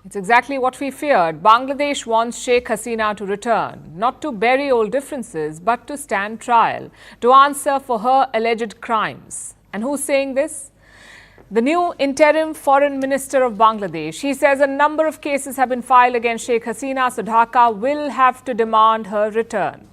It's exactly what we feared. Bangladesh wants Sheikh Hasina to return, not to bury old differences, but to stand trial, to answer for her alleged crimes. And who's saying this? The new interim foreign minister of Bangladesh. He says a number of cases have been filed against Sheikh Hasina, so Dhaka will have to demand her return.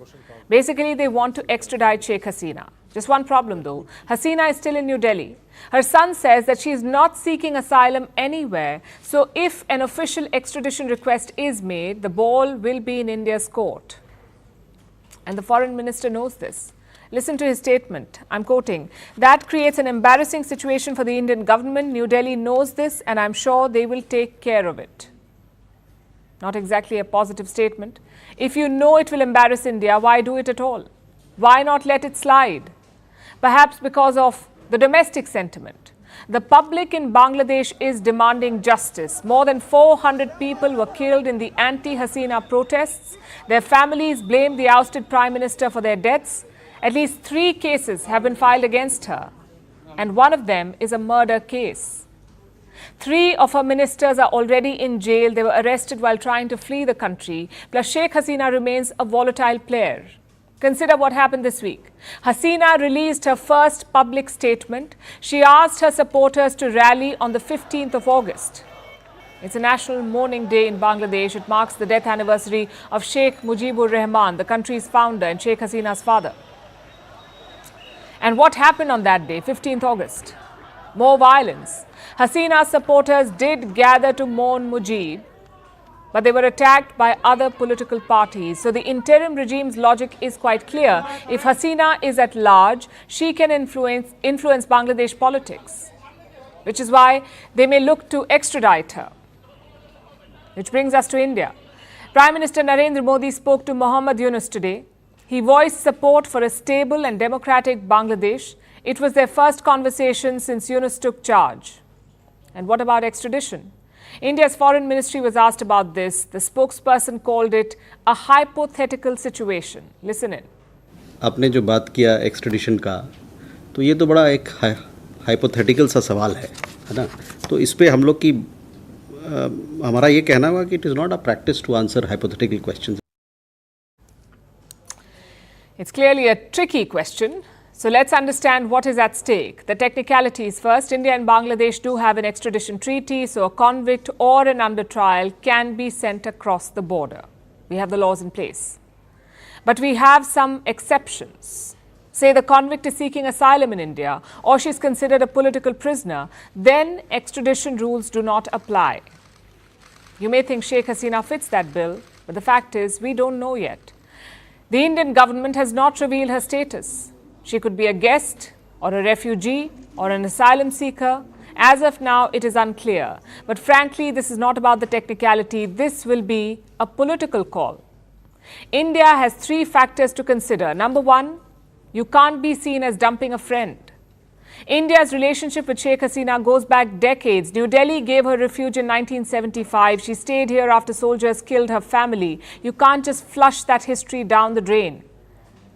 Basically, they want to extradite Sheikh Hasina. Just one problem though, Hasina is still in New Delhi. Her son says that she is not seeking asylum anywhere, so if an official extradition request is made, the ball will be in India's court. And the foreign minister knows this. Listen to his statement. I'm quoting, "That creates an embarrassing situation for the Indian government. New Delhi knows this and I'm sure they will take care of it." Not exactly a positive statement. If you know it will embarrass India, why do it at all? Why not let it slide? Perhaps because of the domestic sentiment. The public in Bangladesh is demanding justice. More than 400 people were killed in the anti-Hasina protests. Their families blame the ousted Prime Minister for their deaths. At least 3 cases have been filed against her, and one of them is a murder case. 3 of her ministers are already in jail. They were arrested while trying to flee the country. Plus, Sheikh Hasina remains a volatile player. Consider what happened this week. Hasina released her first public statement. She asked her supporters to rally on the 15th of August. It's a national mourning day in Bangladesh. It marks the death anniversary of Sheikh Mujibur Rahman, the country's founder and Sheikh Hasina's father. And what happened on that day, 15th August? More violence. Hasina's supporters did gather to mourn Mujib, but they were attacked by other political parties. So the interim regime's logic is quite clear. If Hasina is at large, she can influence Bangladesh politics, which is why they may look to extradite her. Which brings us to India. Prime Minister Narendra Modi spoke to Mohammad Yunus today. He voiced support for a stable and democratic Bangladesh. It was their first conversation since Yunus took charge. And what about extradition? India's foreign ministry was asked about this. The spokesperson called it a hypothetical situation. Listen in. आपने जो बात किया extradition का, तो ये तो बड़ा एक हाइपोथेटिकल सा सवाल है ना? तो इस पे हम लोग की हमारा ये कहना होगा कि it is not a practice to answer hypothetical questions. It's clearly a tricky question. So let's understand what is at stake. The technicalities first. India and Bangladesh do have an extradition treaty, so a convict or an under trial can be sent across the border. We have the laws in place. But we have some exceptions. Say the convict is seeking asylum in India or she's considered a political prisoner, then extradition rules do not apply. You may think Sheikh Hasina fits that bill, but the fact is we don't know yet. The Indian government has not revealed her status. She could be a guest or a refugee or an asylum seeker. As of now, it is unclear. But frankly, this is not about the technicality. This will be a political call. India has 3 factors to consider. Number 1, you can't be seen as dumping a friend. India's relationship with Sheikh Hasina goes back decades. New Delhi gave her refuge in 1975. She stayed here after soldiers killed her family. You can't just flush that history down the drain.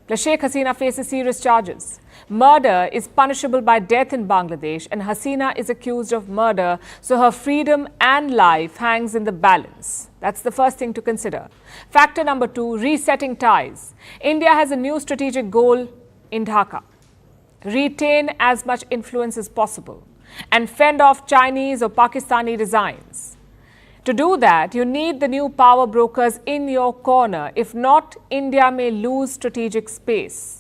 Plus, Sheikh Hasina faces serious charges. Murder is punishable by death in Bangladesh, and Hasina is accused of murder, so her freedom and life hangs in the balance. That's the first thing to consider. Factor number 2, resetting ties. India has a new strategic goal in Dhaka. Retain as much influence as possible and fend off Chinese or Pakistani designs. To do that, you need the new power brokers in your corner. If not, India may lose strategic space.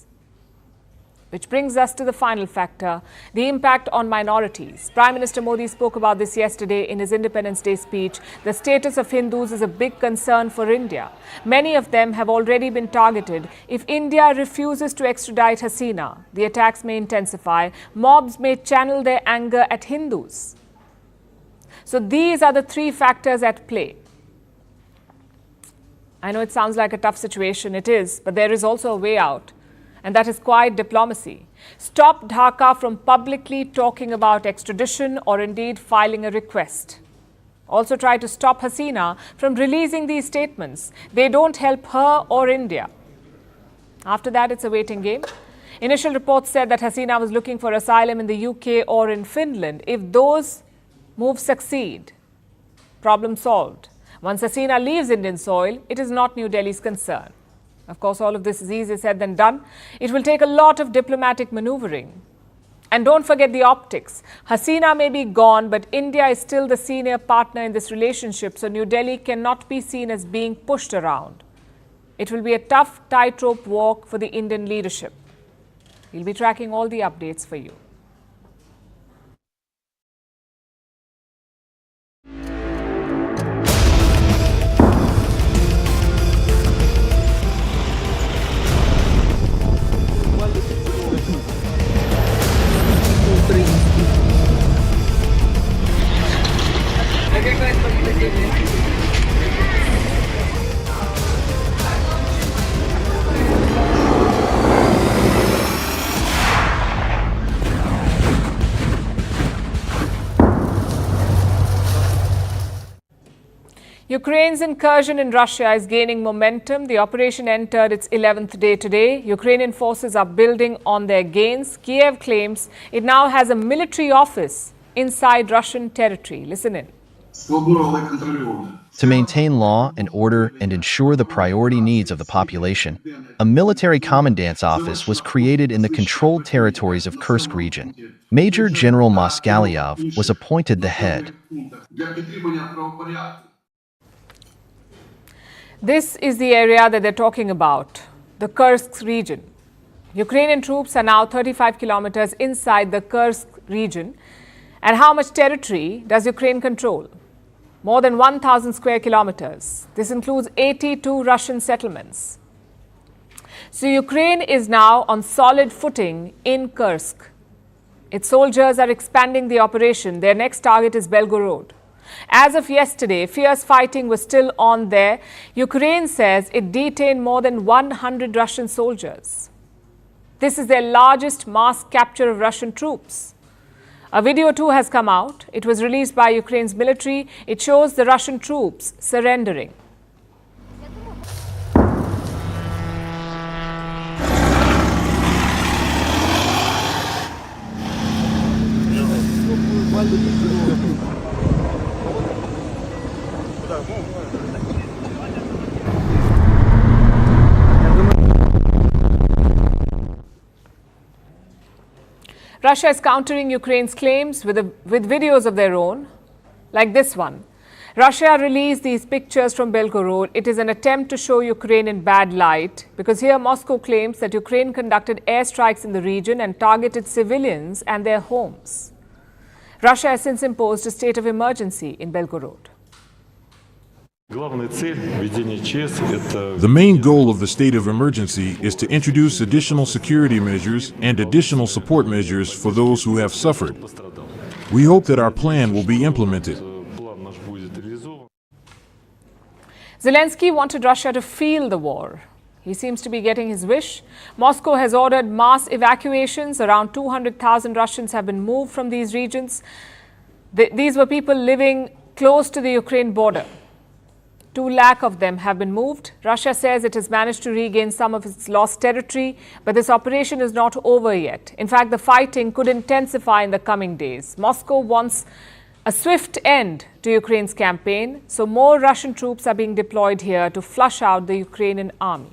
Which brings us to the final factor, the impact on minorities. Prime Minister Modi spoke about this yesterday in his Independence Day speech. The status of Hindus is a big concern for India. Many of them have already been targeted. If India refuses to extradite Hasina, the attacks may intensify. Mobs may channel their anger at Hindus. So these are the 3 factors at play. I know it sounds like a tough situation. It is, but there is also a way out. And that is quiet diplomacy. Stop Dhaka from publicly talking about extradition or indeed filing a request. Also try to stop Hasina from releasing these statements. They don't help her or India. After that, it's a waiting game. Initial reports said that Hasina was looking for asylum in the UK or in Finland. If those moves succeed, problem solved. Once Hasina leaves Indian soil, it is not New Delhi's concern. Of course, all of this is easier said than done. It will take a lot of diplomatic maneuvering. And don't forget the optics. Hasina may be gone, but India is still the senior partner in this relationship, so New Delhi cannot be seen as being pushed around. It will be a tough tightrope walk for the Indian leadership. We'll be tracking all the updates for you. Ukraine's incursion in Russia is gaining momentum. The operation entered its 11th day today. Ukrainian forces are building on their gains. Kiev claims it now has a military office inside Russian territory. Listen in. To maintain law and order and ensure the priority needs of the population, a military commandant's office was created in the controlled territories of Kursk region. Major General Moskalyov was appointed the head. This is the area that they're talking about, the Kursk region. Ukrainian troops are now 35 kilometers inside the Kursk region. And how much territory does Ukraine control? More than 1,000 square kilometers. This includes 82 Russian settlements. So Ukraine is now on solid footing in Kursk. Its soldiers are expanding the operation. Their next target is Belgorod. As of yesterday, fierce fighting was still on there. Ukraine says it detained more than 100 Russian soldiers. This is their largest mass capture of Russian troops. A video too has come out. It was released by Ukraine's military. It shows the Russian troops surrendering. Russia is countering Ukraine's claims with videos of their own, like this one. Russia released these pictures from Belgorod. It is an attempt to show Ukraine in bad light, because here Moscow claims that Ukraine conducted airstrikes in the region and targeted civilians and their homes. Russia has since imposed a state of emergency in Belgorod. The main goal of the state of emergency is to introduce additional security measures and additional support measures for those who have suffered. We hope that our plan will be implemented. Zelensky wanted Russia to feel the war. He seems to be getting his wish. Moscow has ordered mass evacuations. Around 200,000 Russians have been moved from these regions. These were people living close to the Ukraine border. 2 lakh of them have been moved. Russia says it has managed to regain some of its lost territory, but this operation is not over yet. In fact, the fighting could intensify in the coming days. Moscow wants a swift end to Ukraine's campaign, so more Russian troops are being deployed here to flush out the Ukrainian army.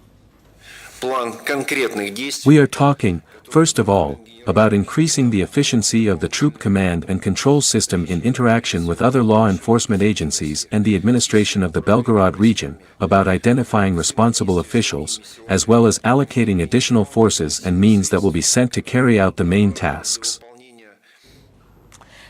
We are talking, first of all, about increasing the efficiency of the troop command and control system in interaction with other law enforcement agencies and the administration of the Belgorod region, about identifying responsible officials, as well as allocating additional forces and means that will be sent to carry out the main tasks.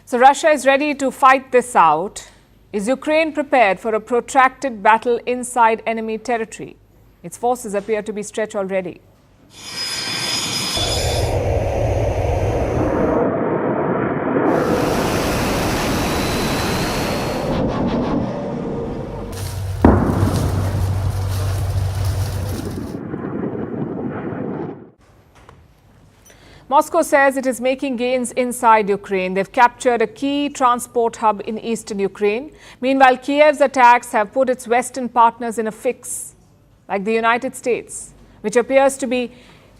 So Russia is ready to fight this out. Is Ukraine prepared for a protracted battle inside enemy territory? Its forces appear to be stretched already. Moscow says it is making gains inside Ukraine. They've captured a key transport hub in eastern Ukraine. Meanwhile, Kiev's attacks have put its Western partners in a fix, like the United States, which appears to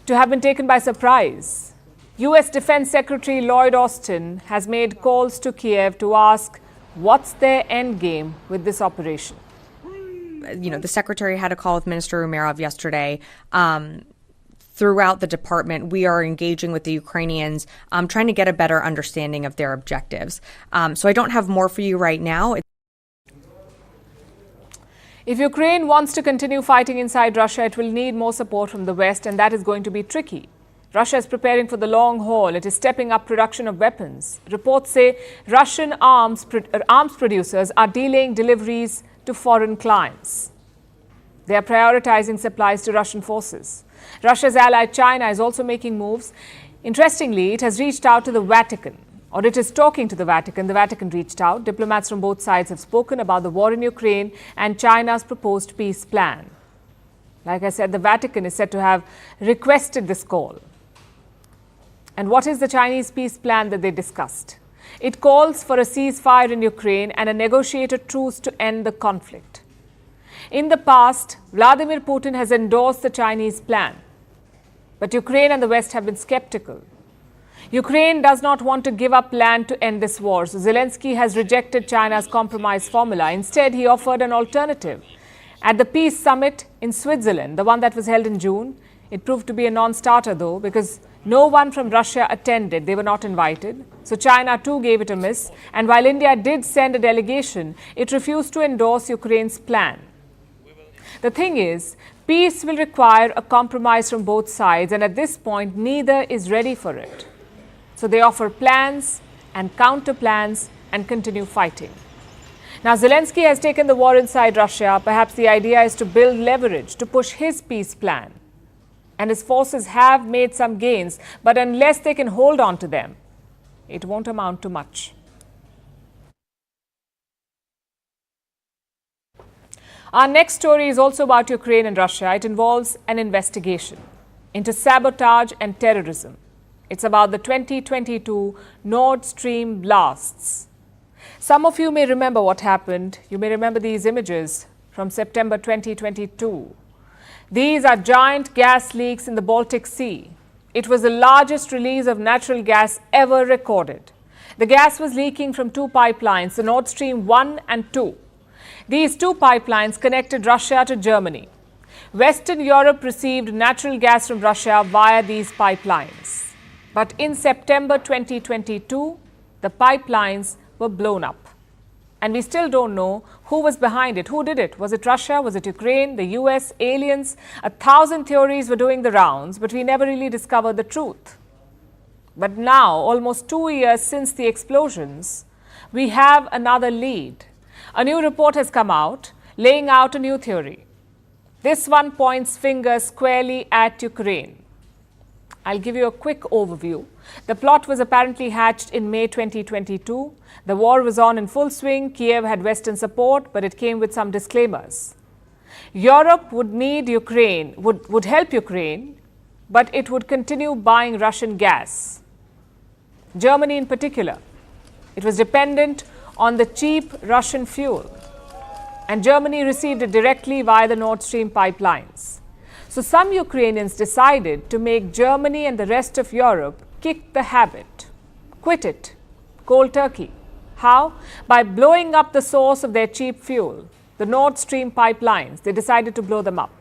have been taken by surprise. U.S. Defense Secretary Lloyd Austin has made calls to Kiev to ask What's their end game with this operation? The secretary had a call with Minister Umerov yesterday. Throughout the department, we are engaging with the Ukrainians, trying to get a better understanding of their objectives. So I don't have more for you right now. If Ukraine wants to continue fighting inside Russia, it will need more support from the West, and that is going to be tricky. Russia is preparing for the long haul. It is stepping up production of weapons. Reports say Russian arms producers are delaying deliveries to foreign clients. They are prioritizing supplies to Russian forces. Russia's ally China is also making moves. Interestingly, it has reached out to the Vatican, or it is talking to the Vatican. The Vatican reached out. Diplomats from both sides have spoken about the war in Ukraine and China's proposed peace plan. Like I said, the Vatican is said to have requested this call. And what is the Chinese peace plan that they discussed? It calls for a ceasefire in Ukraine and a negotiated truce to end the conflict. In the past, Vladimir Putin has endorsed the Chinese plan, but Ukraine and the West have been skeptical. Ukraine does not want to give up land to end this war, so Zelensky has rejected China's compromise formula. Instead, he offered an alternative. At the Peace Summit in Switzerland, the one that was held in June, it proved to be a non-starter though, because no one from Russia attended. They were not invited. So China too gave it a miss. And while India did send a delegation, it refused to endorse Ukraine's plan. The thing is, peace will require a compromise from both sides, and at this point, neither is ready for it. So they offer plans and counter plans and continue fighting. Now, Zelensky has taken the war inside Russia. Perhaps the idea is to build leverage to push his peace plan. And his forces have made some gains, but unless they can hold on to them, it won't amount to much. Our next story is also about Ukraine and Russia. It involves an investigation into sabotage and terrorism. It's about the 2022 Nord Stream blasts. Some of you may remember what happened. You may remember these images from September 2022. These are giant gas leaks in the Baltic Sea. It was the largest release of natural gas ever recorded. The gas was leaking from two pipelines, the Nord Stream 1 and 2. These two pipelines connected Russia to Germany. Western Europe received natural gas from Russia via these pipelines. But in September 2022, the pipelines were blown up. And we still don't know who was behind it. Who did it? Was it Russia? Was it Ukraine? The US? Aliens? 1,000 theories were doing the rounds, but we never really discovered the truth. But now, almost 2 years since the explosions, we have another lead. A new report has come out, laying out a new theory. This one points fingers squarely at Ukraine. I'll give you a quick overview. The plot was apparently hatched in May 2022. The war was on in full swing. Kiev had Western support, but it came with some disclaimers. Europe would need Ukraine, would help Ukraine, but it would continue buying Russian gas. Germany in particular. It was dependent on the cheap Russian fuel. And Germany received it directly via the Nord Stream pipelines. So some Ukrainians decided to make Germany and the rest of Europe kick the habit, quit it, cold turkey. How? By blowing up the source of their cheap fuel, the Nord Stream pipelines. They decided to blow them up.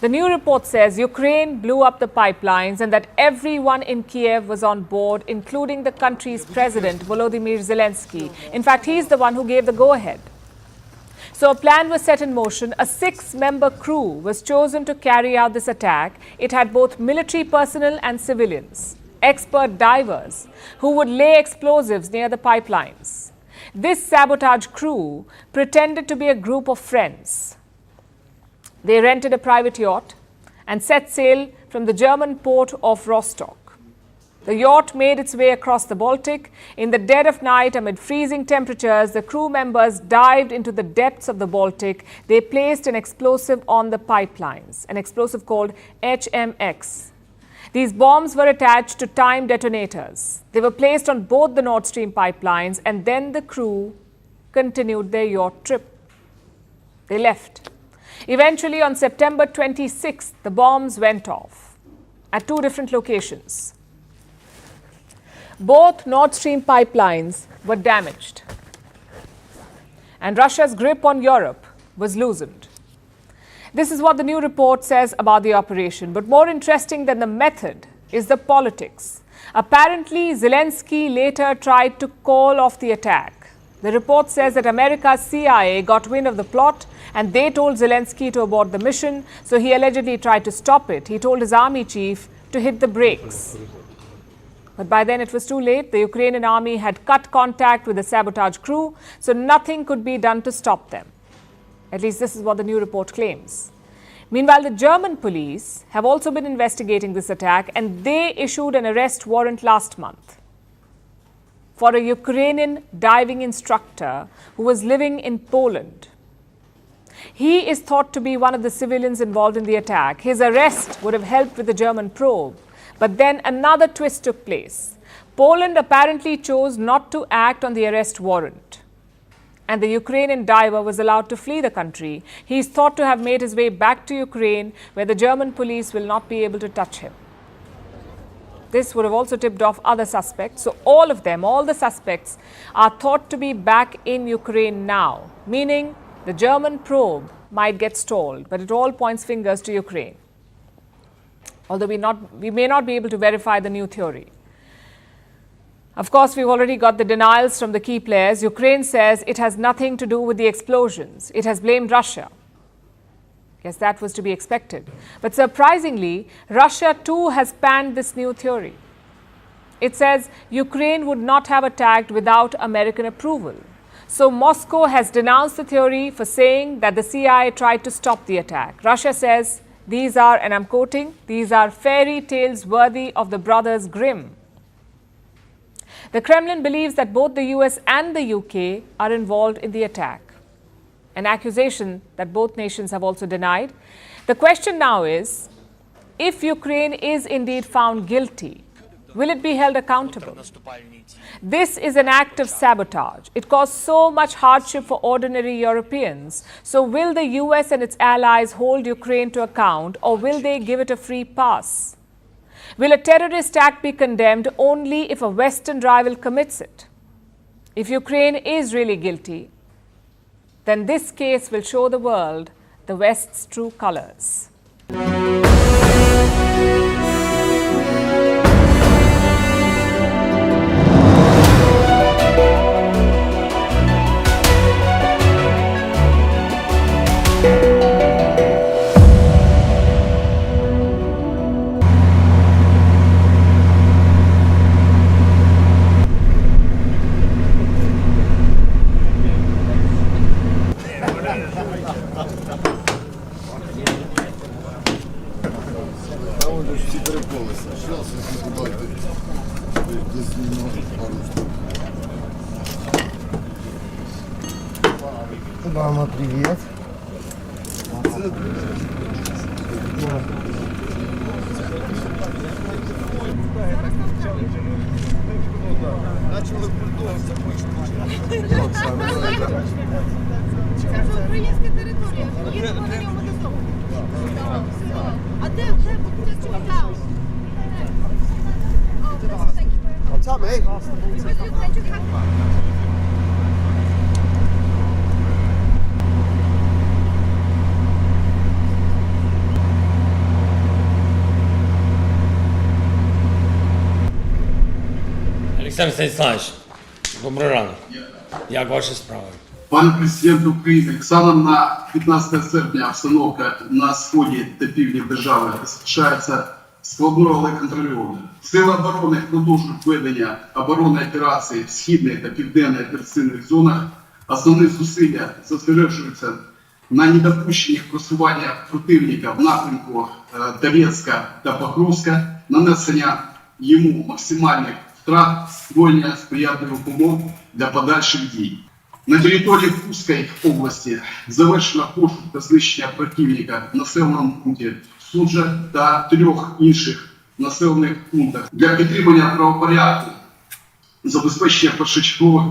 The new report says Ukraine blew up the pipelines and that everyone in Kiev was on board, including the country's president, Volodymyr Zelensky. In fact, he's the one who gave the go-ahead. So a plan was set in motion. A 6-member crew was chosen to carry out this attack. It had both military personnel and civilians, expert divers who would lay explosives near the pipelines. This sabotage crew pretended to be a group of friends. They rented a private yacht and set sail from the German port of Rostock. The yacht made its way across the Baltic. In the dead of night, amid freezing temperatures, the crew members dived into the depths of the Baltic. They placed an explosive on the pipelines, an explosive called HMX. These bombs were attached to time detonators. They were placed on both the Nord Stream pipelines, and then the crew continued their yacht trip. They left. Eventually, on September 26th, the bombs went off at two different locations. Both Nord Stream pipelines were damaged. and Russia's grip on Europe was loosened. This is what the new report says about the operation. But more interesting than the method is the politics. Apparently, Zelensky later tried to call off the attack. The report says that America's CIA got wind of the plot and they told Zelensky to abort the mission, so he allegedly tried to stop it. He told his army chief to hit the brakes. But by then it was too late. The Ukrainian army had cut contact with the sabotage crew, so nothing could be done to stop them. At least this is what the new report claims. Meanwhile, the German police have also been investigating this attack, and they issued an arrest warrant last month for a Ukrainian diving instructor who was living in Poland. He is thought to be one of the civilians involved in the attack. His arrest would have helped with the German probe. But then another twist took place. Poland apparently chose not to act on the arrest warrant, and the Ukrainian diver was allowed to flee the country. He is thought to have made his way back to Ukraine, where the German police will not be able to touch him. This would have also tipped off other suspects. So all of them, all the suspects, are thought to be back in Ukraine now, meaning the German probe might get stalled, but it all points fingers to Ukraine. Although we may not be able to verify the new theory. Of course, we've already got the denials from the key players. Ukraine says it has nothing to do with the explosions. It has blamed Russia. Yes, that was to be expected. But surprisingly, Russia too has panned this new theory. It says Ukraine would not have attacked without American approval. So Moscow has denounced the theory for saying that the CIA tried to stop the attack. Russia says these are, and I'm quoting, these are fairy tales worthy of the brothers Grimm. The Kremlin believes that both the US and the UK are involved in the attack, an accusation that both nations have also denied. The question now is, if Ukraine is indeed found guilty, will it be held accountable? This is an act of sabotage. It caused so much hardship for ordinary Europeans. So will the US and its allies hold Ukraine to account, or will they give it a free pass? Will a terrorist act be condemned only if a Western rival commits it? If Ukraine is really guilty, then this case will show the world the West's true colors. Мама, привет. Це українська територія. Їдемо на ньому додому. А де буде цього? What's up, mate? Олександр Станіславович, добрий ранок. Як ваші справи? Пане президент України, станом на 15 серпня обстановка на сході та півдні держави залишається складною, але контрольованою. Сили оборони продовжують ведення оборонної операції в східних та південних операційних зонах. Основні зусилля зосереджуються на недопущенні просування противника в напрямку Донецька та Покровська, нанесення йому максимальних втрат, створення сприятливих умов для подальших дій. На території Курської області завершено пошук та знищення противника в населеному пункті Суджа та 3 інших населених пунктах для підтримання правопорядку, забезпечення першочергових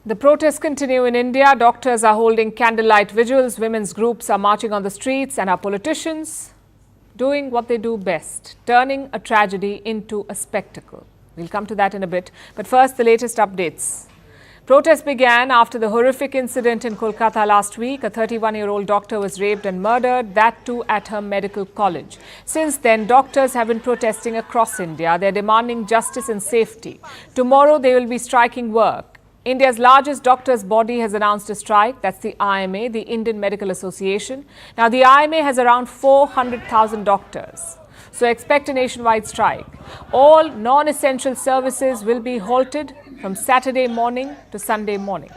The protests continue in India. Doctors are holding candlelight vigils, women's groups are marching on the streets, and our politicians doing what they do best, turning a tragedy into a spectacle. We'll come to that in a bit. But first, the latest updates. Protests began after the horrific incident in Kolkata last week. A 31-year-old doctor was raped and murdered, that too at her medical college. Since then, doctors have been protesting across India. They're demanding justice and safety. Tomorrow, they will be striking work. India's largest doctors' body has announced a strike. That's the IMA, the Indian Medical Association. Now, the IMA has around 400,000 doctors. So expect a nationwide strike. All non-essential services will be halted from Saturday morning to Sunday morning.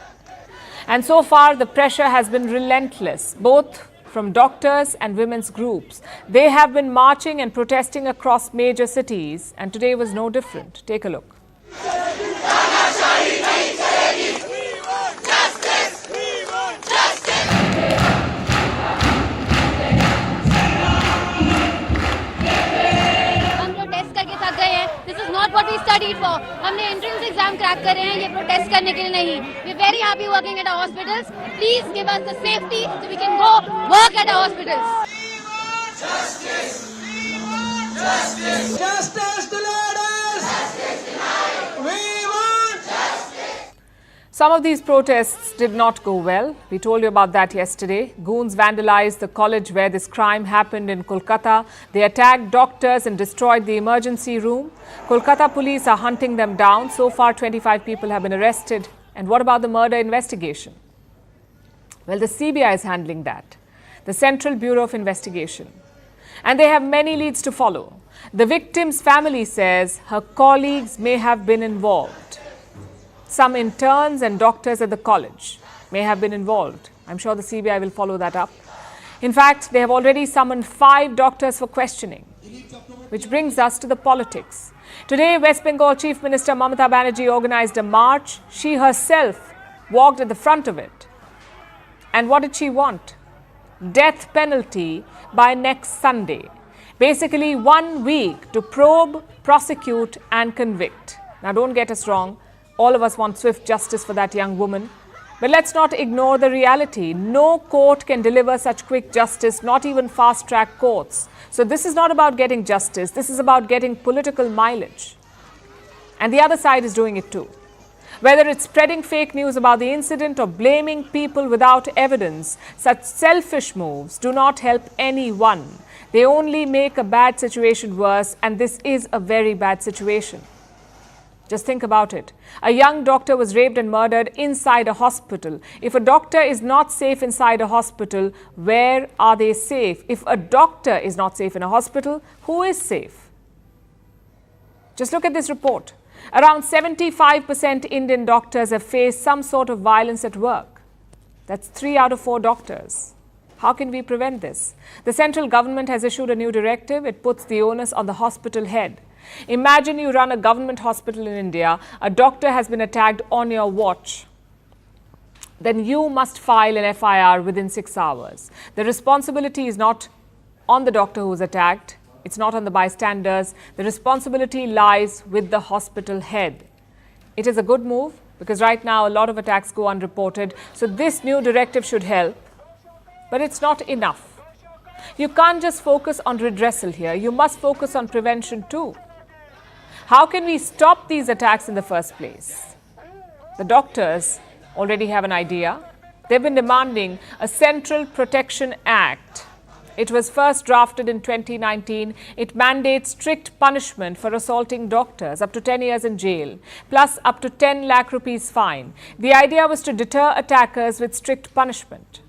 And so far, the pressure has been relentless, both from doctors and women's groups. They have been marching and protesting across major cities, and today was no different. Take a look. What we studied for. हमने entrance exam crack करे हैं ये protest करने के लिए नहीं. We're very happy working at our hospitals. Please give us the safety so we can go work at our hospitals. Justice! Justice! Justice to leaders! Justice denied! We want justice! Some of these protests did not go well. We told you about that yesterday. Goons vandalized the college where this crime happened in Kolkata. They attacked doctors and destroyed the emergency room. Kolkata police are hunting them down. So far, 25 people have been arrested. And what about the murder investigation? Well, the CBI is handling that. The Central Bureau of Investigation. And they have many leads to follow. The victim's family says her colleagues may have been involved. Some interns and doctors at the college may have been involved. I'm sure the CBI will follow that up. In fact, they have already summoned 5 doctors for questioning. Which brings us to the politics. Today, West Bengal Chief Minister Mamata Banerjee organized a march. She herself walked at the front of it. And what did she want? Death penalty by next Sunday. Basically, 1 week to probe, prosecute and convict. Now, don't get us wrong. All of us want swift justice for that young woman. But let's not ignore the reality. No court can deliver such quick justice, not even fast-track courts. So this is not about getting justice. This is about getting political mileage. And the other side is doing it too. Whether it's spreading fake news about the incident or blaming people without evidence, such selfish moves do not help anyone. They only make a bad situation worse, and this is a very bad situation. Just think about it. A young doctor was raped and murdered inside a hospital. If a doctor is not safe inside a hospital, where are they safe? If a doctor is not safe in a hospital, who is safe? Just look at this report. Around 75% Indian doctors have faced some sort of violence at work. That's 3 out of 4 doctors. How can we prevent this? The central government has issued a new directive. It puts the onus on the hospital head. Imagine you run a government hospital in India, a doctor has been attacked on your watch. Then you must file an FIR within 6 hours. The responsibility is not on the doctor who was attacked. It's not on the bystanders. The responsibility lies with the hospital head. It is a good move because right now a lot of attacks go unreported. So this new directive should help, but it's not enough. You can't just focus on redressal here. You must focus on prevention too. How can we stop these attacks in the first place? The doctors already have an idea. They've been demanding a Central Protection Act. It was first drafted in 2019. It mandates strict punishment for assaulting doctors, up to 10 years in jail, plus up to 10 lakh rupees fine. The idea was to deter attackers with strict punishment.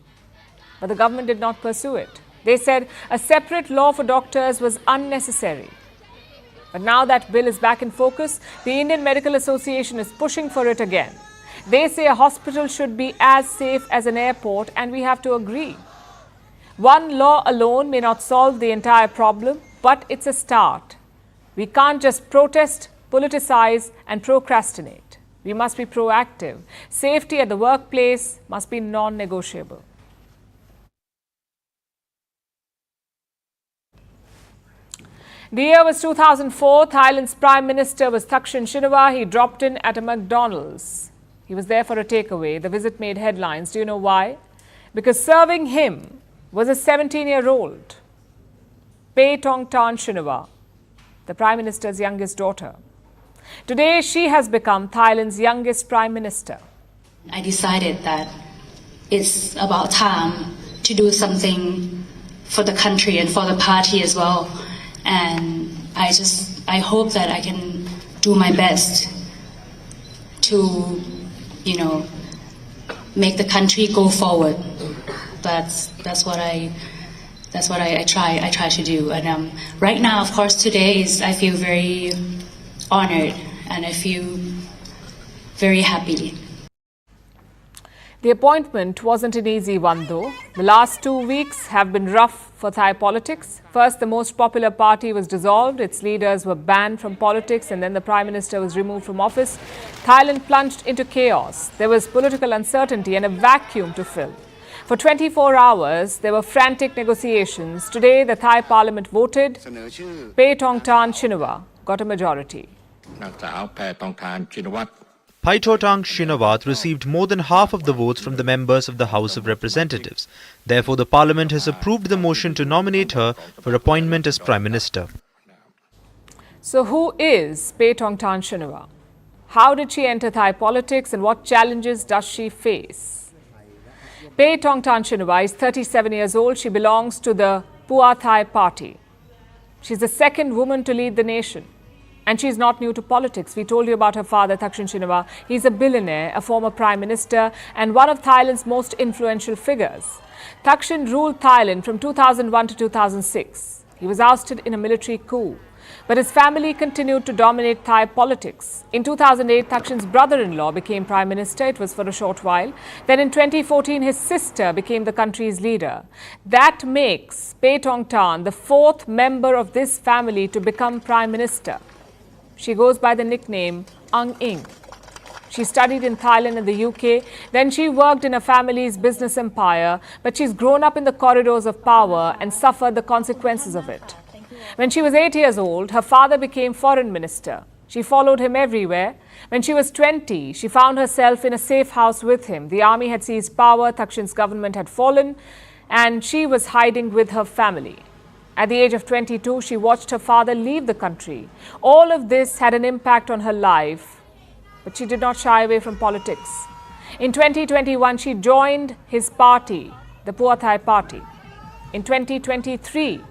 But the government did not pursue it. They said a separate law for doctors was unnecessary. But now that bill is back in focus, the Indian Medical Association is pushing for it again. They say a hospital should be as safe as an airport, and we have to agree. One law alone may not solve the entire problem, but it's a start. We can't just protest, politicize, and procrastinate. We must be proactive. Safety at the workplace must be non-negotiable. The year was 2004. Thailand's Prime Minister was Thaksin Shinawatra. He dropped in at a McDonald's. He was there for a takeaway. The visit made headlines. Do you know why? Because serving him was a 17-year-old, Paetongtarn Shinawatra, the Prime Minister's youngest daughter. Today, she has become Thailand's youngest Prime Minister. I decided that it's about time to do something for the country and for the party as well. And I hope that I can do my best to, make the country go forward. That's what I try to do. And right now, of course, today I feel very honored and I feel very happy. The appointment wasn't an easy one, though. The last 2 weeks have been rough for Thai politics. First, the most popular party was dissolved. Its leaders were banned from politics, and then the Prime Minister was removed from office. Thailand plunged into chaos. There was political uncertainty and a vacuum to fill. For 24 hours, there were frantic negotiations. Today, the Thai parliament voted. Paetongtarn Shinawatra got a majority. Paetongtarn Shinawatra received more than half of the votes from the members of the House of Representatives. Therefore, the Parliament has approved the motion to nominate her for appointment as Prime Minister. So who is Paetongtarn Shinawatra? How did she enter Thai politics and what challenges does she face? Paetongtarn Shinawatra is 37 years old. She belongs to the Pheu Thai party. She's the second woman to lead the nation. And she's not new to politics. We told you about her father, Thaksin Shinawatra. He's a billionaire, a former prime minister, and one of Thailand's most influential figures. Thaksin ruled Thailand from 2001 to 2006. He was ousted in a military coup. But his family continued to dominate Thai politics. In 2008, Thaksin's brother-in-law became prime minister. It was for a short while. Then in 2014, his sister became the country's leader. That makes Paetongtarn the fourth member of this family to become prime minister. She goes by the nickname Ang Ing. She studied in Thailand and the UK. Then she worked in her family's business empire, but she's grown up in the corridors of power and suffered the consequences of it. When she was 8 years old, her father became foreign minister. She followed him everywhere. When she was 20, she found herself in a safe house with him. The army had seized power, Thaksin's government had fallen, and she was hiding with her family. At the age of 22, she watched her father leave the country. All of this had an impact on her life, but she did not shy away from politics. In 2021, she joined his party, the Pheu Thai party. In 2023,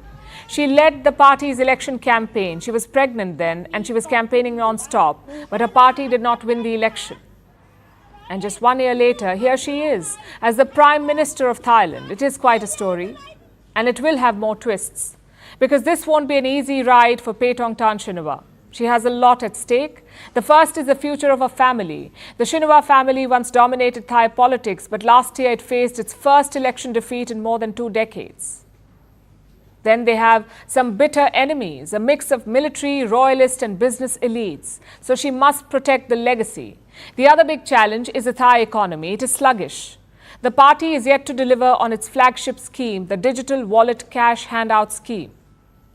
she led the party's election campaign. She was pregnant then, and she was campaigning non-stop, but her party did not win the election. And just 1 year later, here she is as the Prime Minister of Thailand. It is quite a story, and it will have more twists. Because this won't be an easy ride for Paetongtarn Shinawatra. She has a lot at stake. The first is the future of her family. The Shinawatra family once dominated Thai politics, but last year it faced its first election defeat in more than 2 decades. Then they have some bitter enemies, a mix of military, royalist and business elites. So she must protect the legacy. The other big challenge is the Thai economy. It is sluggish. The party is yet to deliver on its flagship scheme, the digital wallet cash handout scheme.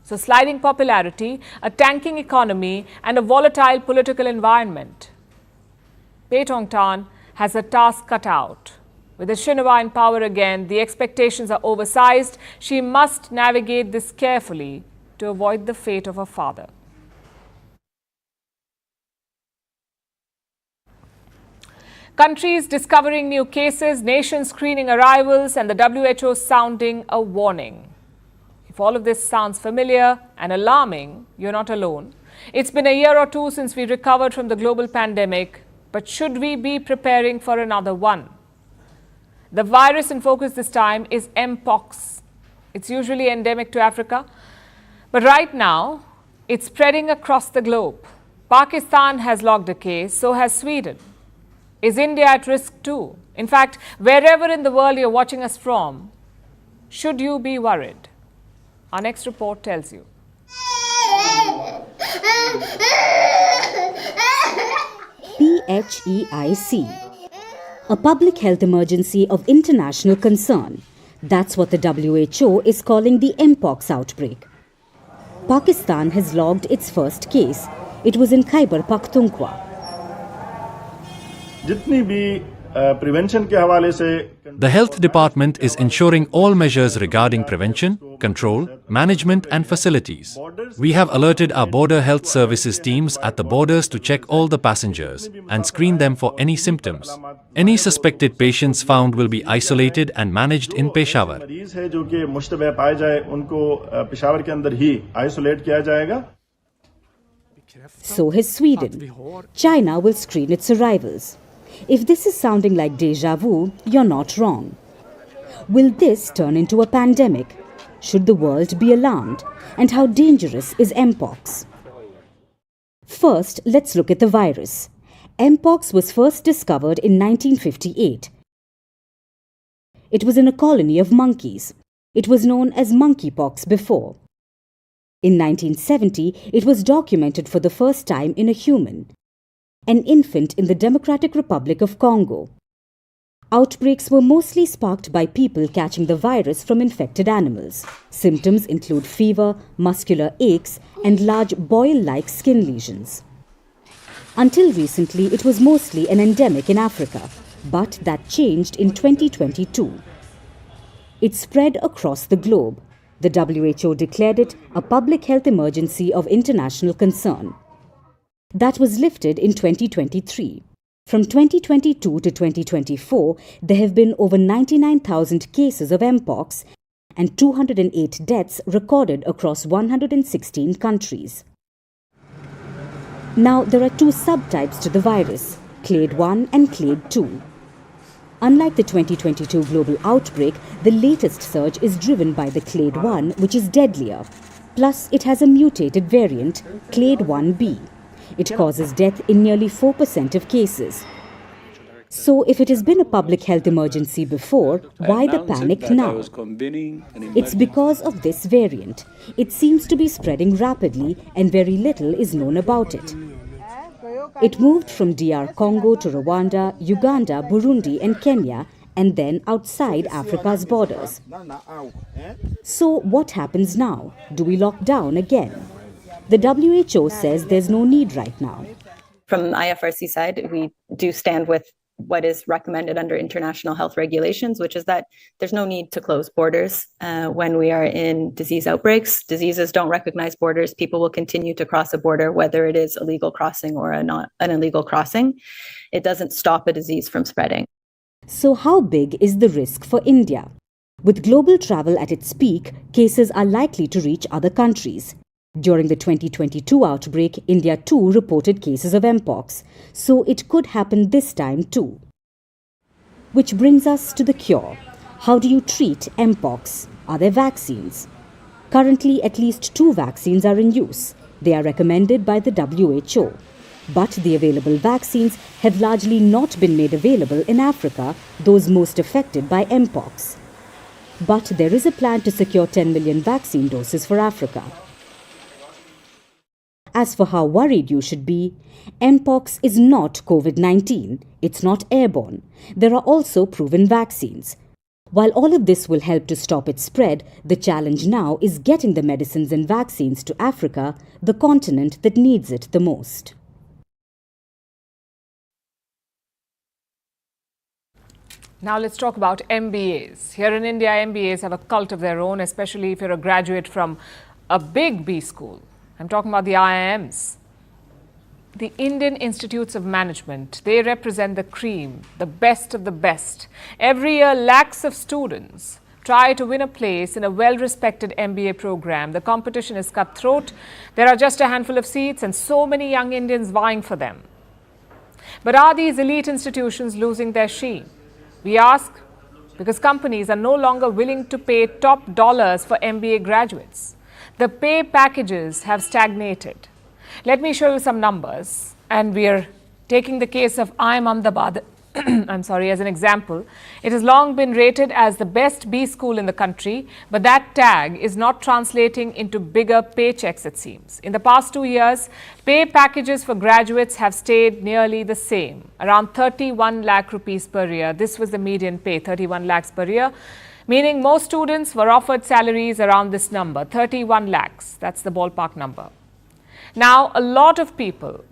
So sliding popularity, a tanking economy and a volatile political environment. Paetongtarn has a task cut out. With the Shinawatra in power again, the expectations are oversized. She must navigate this carefully to avoid the fate of her father. Countries discovering new cases, nations screening arrivals, and the WHO sounding a warning. If all of this sounds familiar and alarming, you're not alone. It's been a year or two since we recovered from the global pandemic, but should we be preparing for another one? The virus in focus this time is Mpox. It's usually endemic to Africa, but right now it's spreading across the globe. Pakistan has logged a case, so has Sweden. Is India at risk too? In fact, wherever in the world you're watching us from, should you be worried? Our next report tells you. PHEIC, a public health emergency of international concern. That's what the WHO is calling the Mpox outbreak. Pakistan has logged its first case. It was in Khyber Pakhtunkhwa. जितनी भी prevention के हवाले से The Health Department is ensuring all measures regarding prevention, control, management and facilities. We have alerted our border health services teams at the borders to check all the passengers and screen them for any symptoms. Any suspected patients found will be isolated and managed in Peshawar. मरीज है जो कि मुश्तबह पाए जाए उनको पेशावर के अंदर ही isolate किया जाएगा. So has Sweden. China will screen its arrivals. If this is sounding like déjà vu, you're not wrong. Will this turn into a pandemic? Should the world be alarmed? And how dangerous is Mpox? First, let's look at the virus. Mpox was first discovered in 1958. It was in a colony of monkeys. It was known as monkeypox before. In 1970, it was documented for the first time in a human, an infant in the Democratic Republic of Congo. Outbreaks were mostly sparked by people catching the virus from infected animals. Symptoms include fever, muscular aches, and large boil-like skin lesions. Until recently, it was mostly an endemic in Africa, but that changed in 2022. It spread across the globe. The WHO declared it a public health emergency of international concern. That was lifted in 2023. From 2022 to 2024, there have been over 99,000 cases of Mpox and 208 deaths recorded across 116 countries. Now, there are two subtypes to the virus, Clade 1 and Clade 2. Unlike the 2022 global outbreak, the latest surge is driven by the Clade 1, which is deadlier. Plus, it has a mutated variant, Clade 1b. It causes death in nearly 4% of cases. So, if it has been a public health emergency before, why the panic now? It's because of this variant. It seems to be spreading rapidly and very little is known about it. It moved from DR Congo to Rwanda, Uganda, Burundi and Kenya, and then outside Africa's borders. So what happens now? Do we lock down again? The WHO says there's no need right now. From the IFRC side, we do stand with what is recommended under international health regulations, which is that there's no need to close borders when we are in disease outbreaks. Diseases don't recognize borders. People will continue to cross a border, whether it is a legal crossing or not an illegal crossing. It doesn't stop a disease from spreading. So how big is the risk for India? With global travel at its peak, cases are likely to reach other countries. During the 2022 outbreak, India too reported cases of Mpox, so it could happen this time too. Which brings us to the cure. How do you treat Mpox? Are there vaccines? Currently, at least 2 vaccines are in use. They are recommended by the WHO. But the available vaccines have largely not been made available in Africa, those most affected by Mpox. But there is a plan to secure 10 million vaccine doses for Africa. As for how worried you should be, Mpox is not COVID-19. It's not airborne. There are also proven vaccines. While all of this will help to stop its spread, the challenge now is getting the medicines and vaccines to Africa, the continent that needs it the most. Now let's talk about MBAs. Here in India, MBAs have a cult of their own, especially if you're a graduate from a big B school. I'm talking about the IIMs. The Indian Institutes of Management, they represent the cream, the best of the best. Every year, lakhs of students try to win a place in a well-respected MBA program. The competition is cutthroat. There are just a handful of seats and so many young Indians vying for them. But are these elite institutions losing their sheen? We ask because companies are no longer willing to pay top dollars for MBA graduates. The pay packages have stagnated. Let me show you some numbers, and we are taking the case of IIM Ahmedabad as an example. It has long been rated as the best B school in the country, but that tag is not translating into bigger paychecks, it seems. In the past 2 years, pay packages for graduates have stayed nearly the same, around 31 lakh rupees per year. This was the median pay, 31 lakhs per year. Meaning most students were offered salaries around this number, 31 lakhs. That's the ballpark number. Now, a lot of people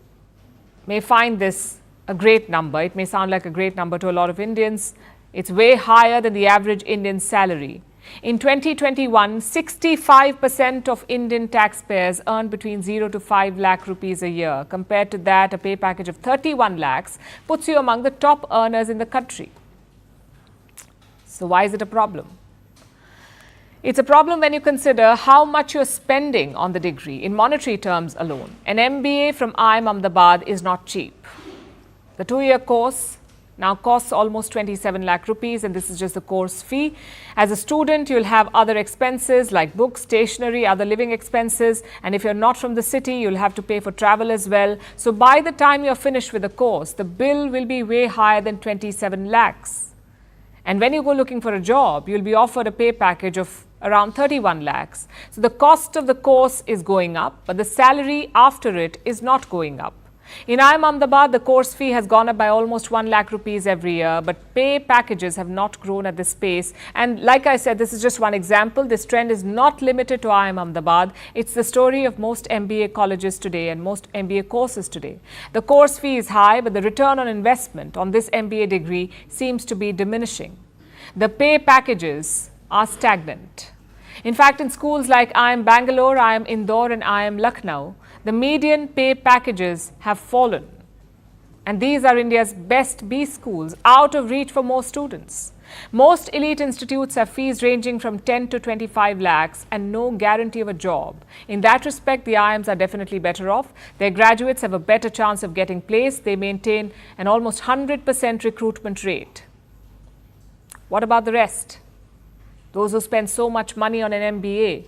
may find this a great number. It may sound like a great number to a lot of Indians. It's way higher than the average Indian salary. In 2021, 65% of Indian taxpayers earned between 0 to 5 lakh rupees a year. Compared to that, a pay package of 31 lakhs puts you among the top earners in the country. So why is it a problem? It's a problem when you consider how much you're spending on the degree in monetary terms alone. An MBA from IIM Ahmedabad is not cheap. The 2-year course now costs almost 27 lakh rupees, and this is just the course fee. As a student, you'll have other expenses like books, stationery, other living expenses, and if you're not from the city, you'll have to pay for travel as well. So by the time you're finished with the course, the bill will be way higher than 27 lakhs. And when you go looking for a job, you'll be offered a pay package of around 31 lakhs. So the cost of the course is going up, but the salary after it is not going up. In IIM Ahmedabad, the course fee has gone up by almost 1 lakh rupees every year, but pay packages have not grown at this pace. And like I said, this is just one example. This trend is not limited to IIM Ahmedabad. It's the story of most MBA colleges today and most MBA courses today. The course fee is high, but the return on investment on this MBA degree seems to be diminishing. The pay packages are stagnant. In fact, in schools like IIM Bangalore, IIM Indore and IIM Lucknow, the median pay packages have fallen. And these are India's best B schools, out of reach for most students. Most elite institutes have fees ranging from 10 to 25 lakhs and no guarantee of a job. In that respect, the IIMs are definitely better off. Their graduates have a better chance of getting placed. They maintain an almost 100% recruitment rate. What about the rest? Those who spend so much money on an MBA,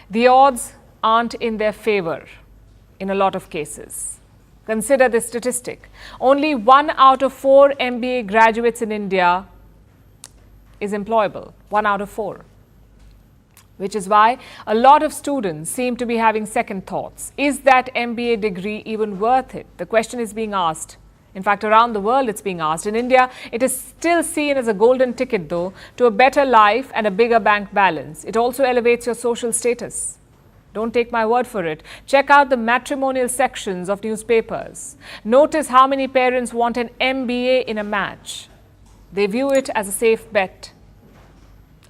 the odds aren't in their favor in a lot of cases. Consider this statistic. Only 1 out of 4 MBA graduates in India is employable. 1 out of 4. Which is why a lot of students seem to be having second thoughts. Is that MBA degree even worth it? The question is being asked. In fact, around the world it's being asked. In India, it is still seen as a golden ticket, though, to a better life and a bigger bank balance. It also elevates your social status. Don't take my word for it. Check out the matrimonial sections of newspapers. Notice how many parents want an MBA in a match. They view it as a safe bet.